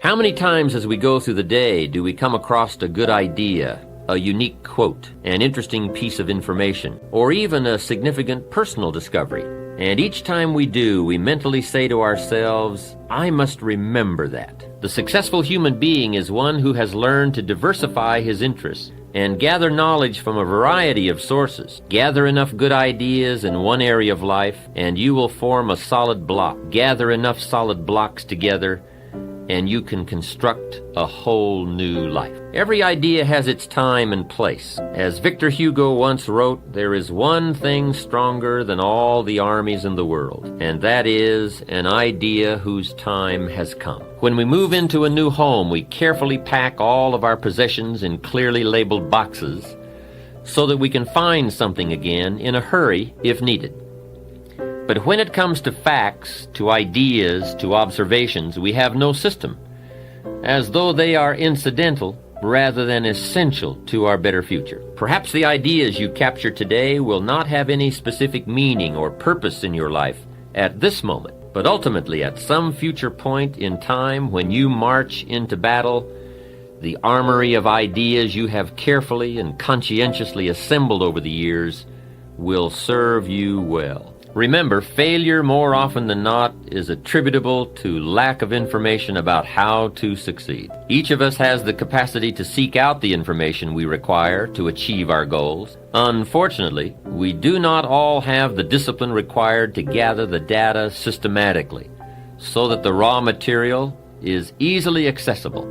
How many times as we go through the day do we come across a good idea, a unique quote, an interesting piece of information, or even a significant personal discovery? And each time we do, we mentally say to ourselves, I must remember that. The successful human being is one who has learned to diversify his interests and gather knowledge from a variety of sources. Gather enough good ideas in one area of life, and you will form a solid block. Gather enough solid blocks together, and you can construct a whole new life. Every idea has its time and place. As Victor Hugo once wrote, there is one thing stronger than all the armies in the world, and that is an idea whose time has come. When we move into a new home, we carefully pack all of our possessions in clearly labeled boxes so that we can find something again in a hurry if needed. But when it comes to facts, to ideas, to observations, we have no system, as though they are incidental rather than essential to our better future. Perhaps the ideas you capture today will not have any specific meaning or purpose in your life at this moment, but ultimately at some future point in time when you march into battle, the armory of ideas you have carefully and conscientiously assembled over the years will serve you well. Remember, failure more often than not is attributable to lack of information about how to succeed. Each of us has the capacity to seek out the information we require to achieve our goals. Unfortunately, we do not all have the discipline required to gather the data systematically so that the raw material is easily accessible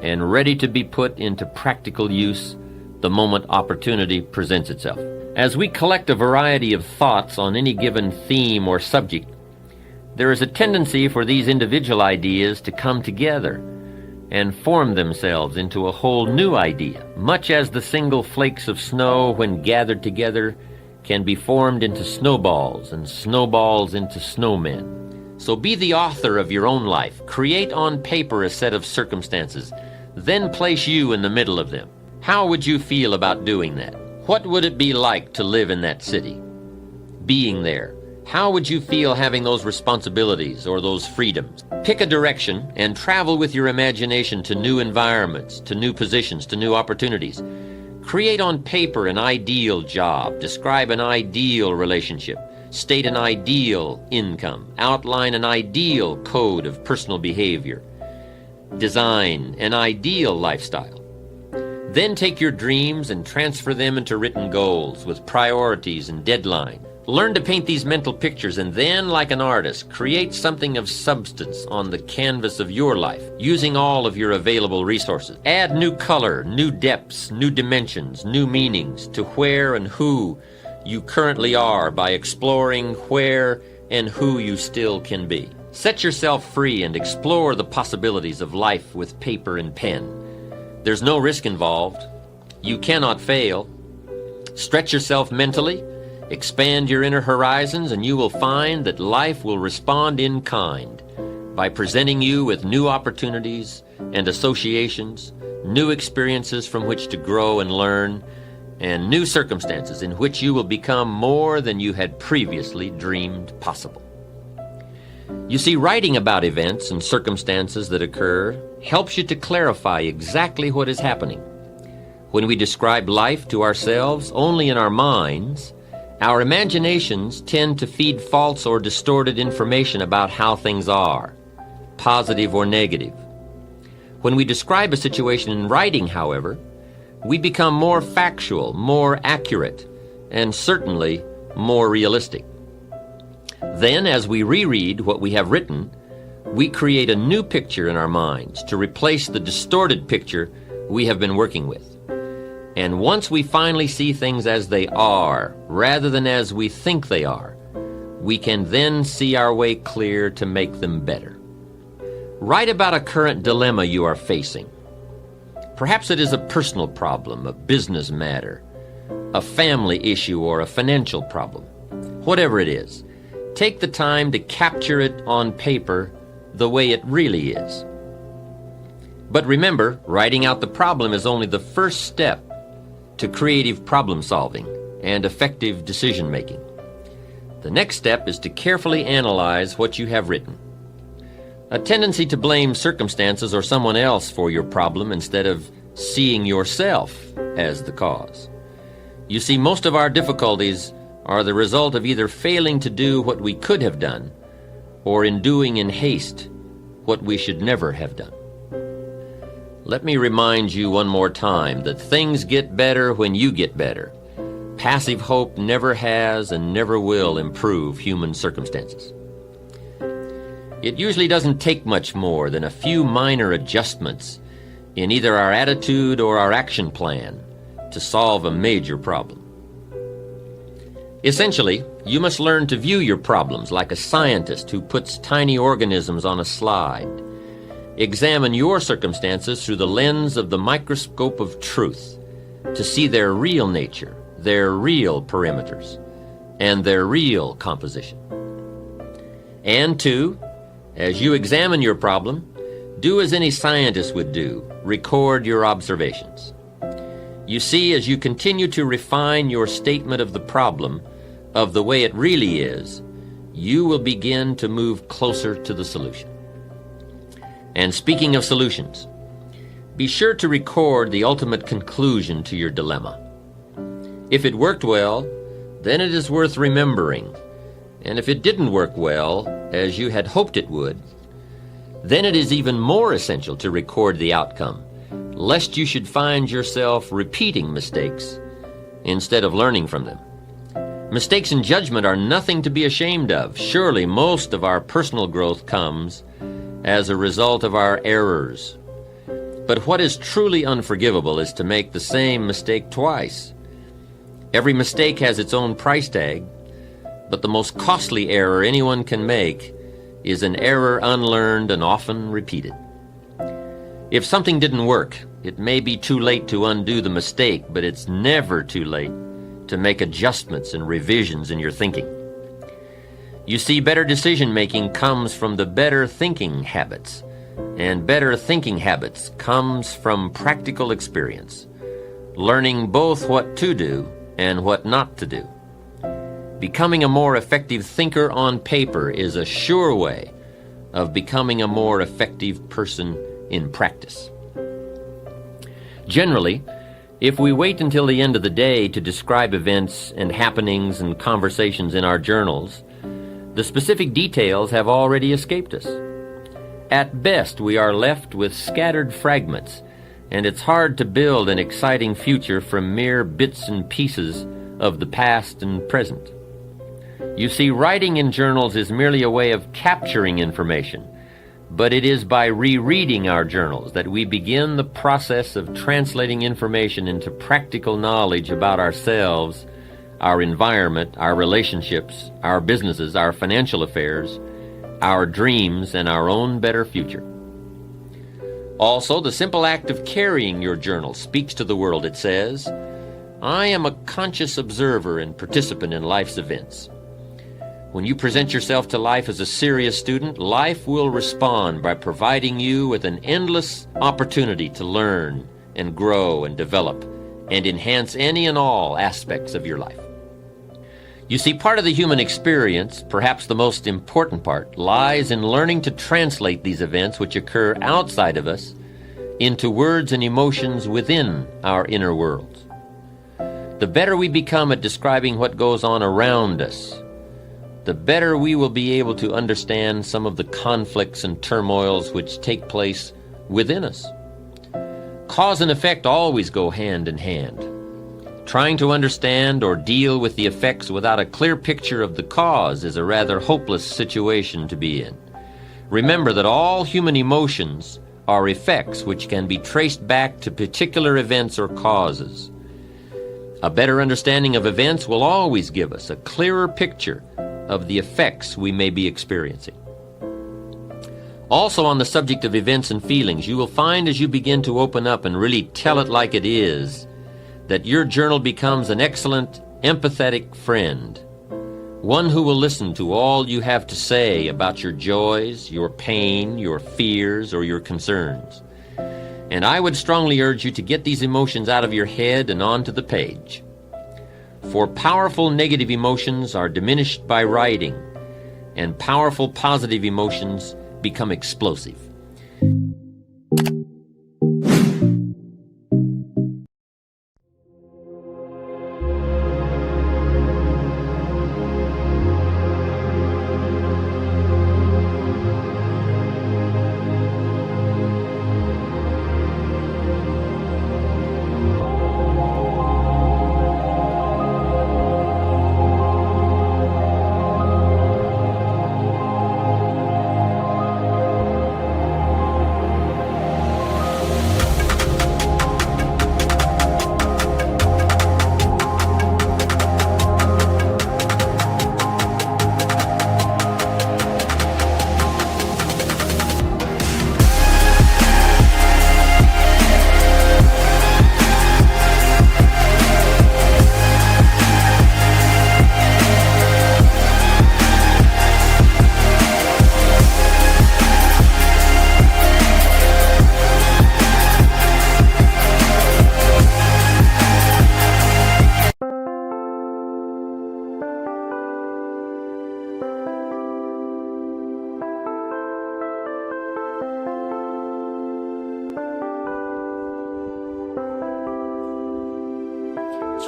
and ready to be put into practical use the moment opportunity presents itself. As we collect a variety of thoughts on any given theme or subject, there is a tendency for these individual ideas to come together and form themselves into a whole new idea, much as the single flakes of snow, when gathered together, can be formed into snowballs and snowballs into snowmen. So be the author of your own life. Create on paper a set of circumstances, then place you in the middle of them. How would you feel about doing that? What would it be like to live in that city? Being there. How would you feel having those responsibilities or those freedoms? Pick a direction and travel with your imagination to new environments, to new positions, to new opportunities. Create on paper an ideal job. Describe an ideal relationship. State an ideal income. Outline an ideal code of personal behavior. Design an ideal lifestyle. Then take your dreams and transfer them into written goals with priorities and deadlines. Learn to paint these mental pictures and then, like an artist, create something of substance on the canvas of your life, using all of your available resources. Add new color, new depths, new dimensions, new meanings to where and who you currently are by exploring where and who you still can be. Set yourself free and explore the possibilities of life with paper and pen. There's no risk involved. You cannot fail. Stretch yourself mentally, expand your inner horizons, and you will find that life will respond in kind by presenting you with new opportunities and associations, new experiences from which to grow and learn, and new circumstances in which you will become more than you had previously dreamed possible. You see, writing about events and circumstances that occur helps you to clarify exactly what is happening. When we describe life to ourselves only in our minds, our imaginations tend to feed false or distorted information about how things are, positive or negative. When we describe a situation in writing, however, we become more factual, more accurate, and certainly more realistic. Then, as we reread what we have written, we create a new picture in our minds to replace the distorted picture we have been working with. And once we finally see things as they are, rather than as we think they are, we can then see our way clear to make them better. Write about a current dilemma you are facing. Perhaps it is a personal problem, a business matter, a family issue, or a financial problem. Whatever it is, take the time to capture it on paper the way it really is. But remember, writing out the problem is only the first step to creative problem solving and effective decision making. The next step is to carefully analyze what you have written. A tendency to blame circumstances or someone else for your problem instead of seeing yourself as the cause. You see, most of our difficulties are the result of either failing to do what we could have done or in doing in haste what we should never have done. Let me remind you one more time that things get better when you get better. Passive hope never has and never will improve human circumstances. It usually doesn't take much more than a few minor adjustments in either our attitude or our action plan to solve a major problem. Essentially, you must learn to view your problems like a scientist who puts tiny organisms on a slide. Examine your circumstances through the lens of the microscope of truth to see their real nature, their real perimeters, and their real composition. And two, as you examine your problem, do as any scientist would do, record your observations. You see, as you continue to refine your statement of the problem, of the way it really is, you will begin to move closer to the solution. And speaking of solutions, be sure to record the ultimate conclusion to your dilemma. If it worked well, then it is worth remembering. And if it didn't work well, as you had hoped it would, then it is even more essential to record the outcome, lest you should find yourself repeating mistakes instead of learning from them. Mistakes in judgment are nothing to be ashamed of. Surely most of our personal growth comes as a result of our errors. But what is truly unforgivable is to make the same mistake twice. Every mistake has its own price tag, but the most costly error anyone can make is an error unlearned and often repeated. If something didn't work, it may be too late to undo the mistake, but it's never too late to make adjustments and revisions in your thinking. You see, better decision-making comes from the better thinking habits, and better thinking habits comes from practical experience, learning both what to do and what not to do. Becoming a more effective thinker on paper is a sure way of becoming a more effective person in practice. Generally, if we wait until the end of the day to describe events and happenings and conversations in our journals, the specific details have already escaped us. At best, we are left with scattered fragments, and it's hard to build an exciting future from mere bits and pieces of the past and present. You see, writing in journals is merely a way of capturing information, but it is by rereading our journals that we begin the process of translating information into practical knowledge about ourselves, our environment, our relationships, our businesses, our financial affairs, our dreams, and our own better future. Also, the simple act of carrying your journal speaks to the world. It says, "I am a conscious observer and participant in life's events." When you present yourself to life as a serious student, life will respond by providing you with an endless opportunity to learn and grow and develop and enhance any and all aspects of your life. You see, part of the human experience, perhaps the most important part, lies in learning to translate these events which occur outside of us into words and emotions within our inner worlds. The better we become at describing what goes on around us, the better we will be able to understand some of the conflicts and turmoils which take place within us. Cause and effect always go hand in hand. Trying to understand or deal with the effects without a clear picture of the cause is a rather hopeless situation to be in. Remember that all human emotions are effects which can be traced back to particular events or causes. A better understanding of events will always give us a clearer picture of the effects we may be experiencing. Also, on the subject of events and feelings, you will find as you begin to open up and really tell it like it is, that your journal becomes an excellent, empathetic friend, one who will listen to all you have to say about your joys, your pain, your fears, or your concerns. And I would strongly urge you to get these emotions out of your head and onto the page. For powerful negative emotions are diminished by writing, and powerful positive emotions become explosive.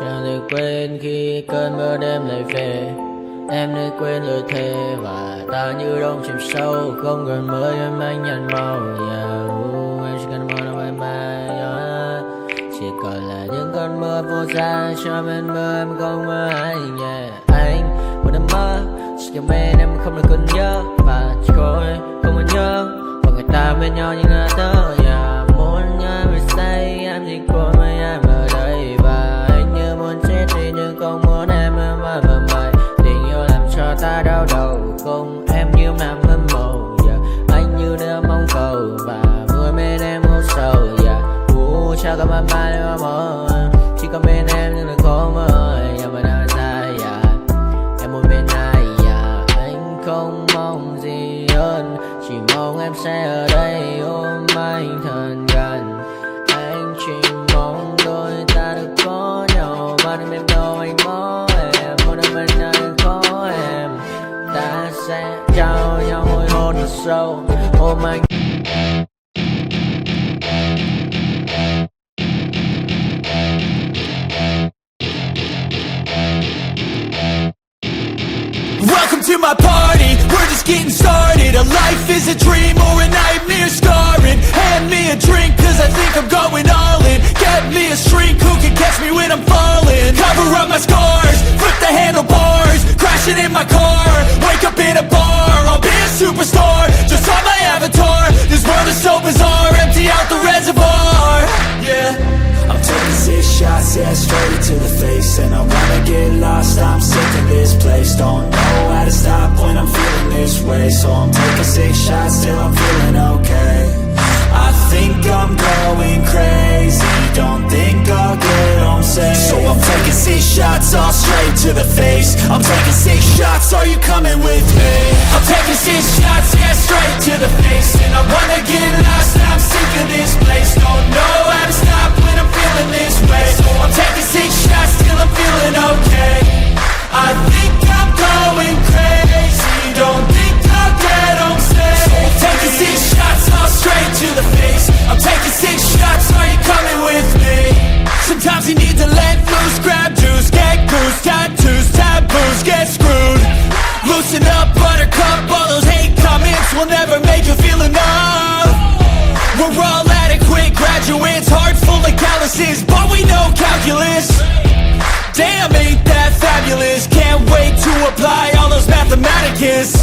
Chẳng thể quên khi cơn mưa đêm lại về, em đã quên lời thề và ta như đông chìm sâu, không còn mơ em anh nhận màu. Em chỉ cần mơ đâu bye bye, chỉ còn là những cơn mưa vô giá cho bên mơ em không mơ anh. Anh một đêm mơ chỉ cần bên em không được cần nhớ và chỉ có em không còn nhớ và người ta bên nhau như ngã tớ. Muốn nhớ về say em chỉ có mấy em ở đây và anh như muốn chết đi nhưng không muốn em mơ mày. Tình yêu làm cho ta đau đầu, không em như nằm mơ mộng. Anh như đêm mong cầu và vui bên em ngủ sầu. Chào các bạn mai em mơ, chỉ có bên em nhưng đừng có mơ. Em vẫn đang dài, em muốn bên ai. Anh không mong gì hơn, chỉ mong em sẽ ở đây ôm anh thật gần. Anh chỉ mong đôi ta được có nhau và đừng em đâu anh có em. Muốn em bên ai đừng có em, ta sẽ trao nhau môi hôn thật sâu ôm anh. Welcome to my party, we're just getting started. A life is a dream or a nightmare scarring. Hand me a drink cause I think I'm going all in. Get me a shrink who can catch me when I'm falling. Cover up my scars, flip the handlebars. Crashing in my car, wake up in a bar. I'll be a superstar, just on my avatar. This world is so bizarre, empty out the reservoir. Yeah, I'm taking 6 shots, yeah, straight to the face. And I wanna get lost, I'm sick of this place. Don't know how to stop when I'm feeling this way. So I'm taking 6 shots till I'm feeling okay. I think I'm going crazy, don't think I'll get home safe. So I'm taking 6 shots, all straight to the face. I'm taking 6 shots, are you coming with me? I'm taking 6 shots, yeah, straight to the face. And I wanna get lost, I'm sick of this place. Don't know how to stop when I'm feeling this way. So I'm taking 6 shots till I'm feeling okay. I think I'm going crazy, don't think I'll get home safe. So I'm taking 6 shots, all straight to the face. I'm taking 6 shots, are you coming with me? Sometimes you need to let loose, grab juice, get goose, tattoos, taboos, get screwed. Loosen up, buttercup, all those hate comments will never make you feel enough. We're all adequate graduates, heart full of calluses, but we know calculus. Damn, ain't that fabulous? Can't wait to apply all those mathematicus.